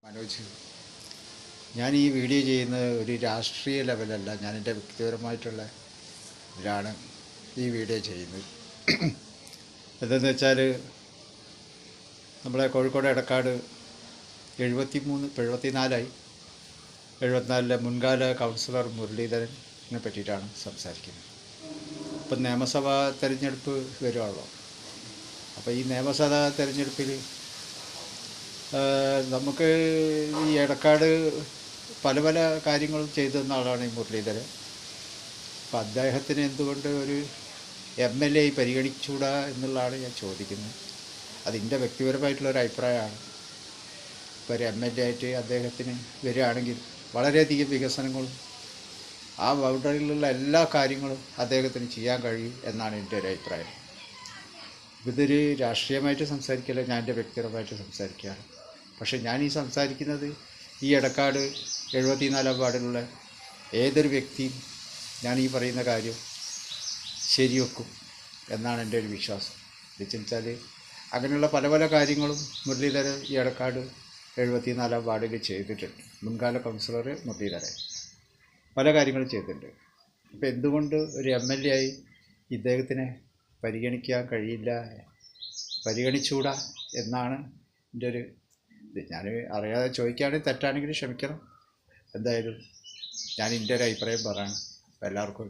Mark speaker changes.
Speaker 1: മനോജ്, ഞാൻ ഈ വീഡിയോ ചെയ്യുന്നത് ഒരു രാഷ്ട്രീയ ലെവലല്ല, ഞാൻ എൻ്റെ വ്യക്തിപരമായിട്ടുള്ള ഇതിലാണ് ഈ വീഡിയോ ചെയ്യുന്നത്. എന്തെന്ന് വെച്ചാൽ നമ്മളെ കോഴിക്കോട് എടക്കാട് 74 74 മുൻകാല കൗൺസിലർ മുരളീധരനെ പറ്റിയിട്ടാണ് സംസാരിക്കുന്നത്. ഇപ്പം നിയമസഭാ തെരഞ്ഞെടുപ്പ് വരുവാണല്ലോ. അപ്പോൾ ഈ നിയമസഭാ തെരഞ്ഞെടുപ്പിൽ നമുക്ക് ഈ എടക്കാട് പല പല കാര്യങ്ങളും ചെയ്തു തന്ന ആളാണ് ഈ മുരളീധരൻ. അപ്പം അദ്ദേഹത്തിന് എന്തുകൊണ്ട് ഒരു MLA പരിഗണിച്ചുകൂടാ എന്നുള്ളതാണ് ഞാൻ ചോദിക്കുന്നത്. അതിൻ്റെ വ്യക്തിപരമായിട്ടുള്ളൊരു അഭിപ്രായമാണ്. ഇപ്പോൾ ഒരു MLA ആയിട്ട് അദ്ദേഹത്തിന് വരികയാണെങ്കിൽ വളരെയധികം വികസനങ്ങളും ആ ബൗണ്ടറിയിലുള്ള എല്ലാ കാര്യങ്ങളും അദ്ദേഹത്തിന് ചെയ്യാൻ കഴിയും എന്നാണ് എൻ്റെ ഒരു അഭിപ്രായം. ഇതൊരു രാഷ്ട്രീയമായിട്ട് സംസാരിക്കില്ല, ഞാൻ എൻ്റെ വ്യക്തിപരമായിട്ട് സംസാരിക്കുകയാണ്. പക്ഷേ ഞാൻ ഈ സംസാരിക്കുന്നത് ഈ എടക്കാട് 74 വാർഡിലുള്ള ഏതൊരു വ്യക്തിയും ഞാൻ ഈ പറയുന്ന കാര്യം ശരിവെക്കും എന്നാണ് എൻ്റെ ഒരു വിശ്വാസം. എന്ന് വെച്ചാൽ അങ്ങനെയുള്ള പല പല കാര്യങ്ങളും മുരളീധരൻ ഈ എടക്കാട് 74 വാർഡിൽ ചെയ്തിട്ടുണ്ട്. മുൻകാല കൗൺസിലർ മുരളീധരൻ പല കാര്യങ്ങളും ചെയ്തിട്ടുണ്ട്. അപ്പോൾ എന്തുകൊണ്ട് ഒരു MLA ആയി ഇദ്ദേഹത്തിനെ പരിഗണിക്കാൻ കഴിയില്ല, പരിഗണിച്ചുകൂടാ എന്നാണ് എൻ്റെ ഒരു ഇത്. ഞാൻ അറിയാതെ ചോദിക്കുകയാണെങ്കിൽ തെറ്റാണെങ്കിൽ ക്ഷമിക്കണം. എന്തായാലും ഞാൻ എൻ്റെ ഒരു അഭിപ്രായം പറയണം. എല്ലാവർക്കും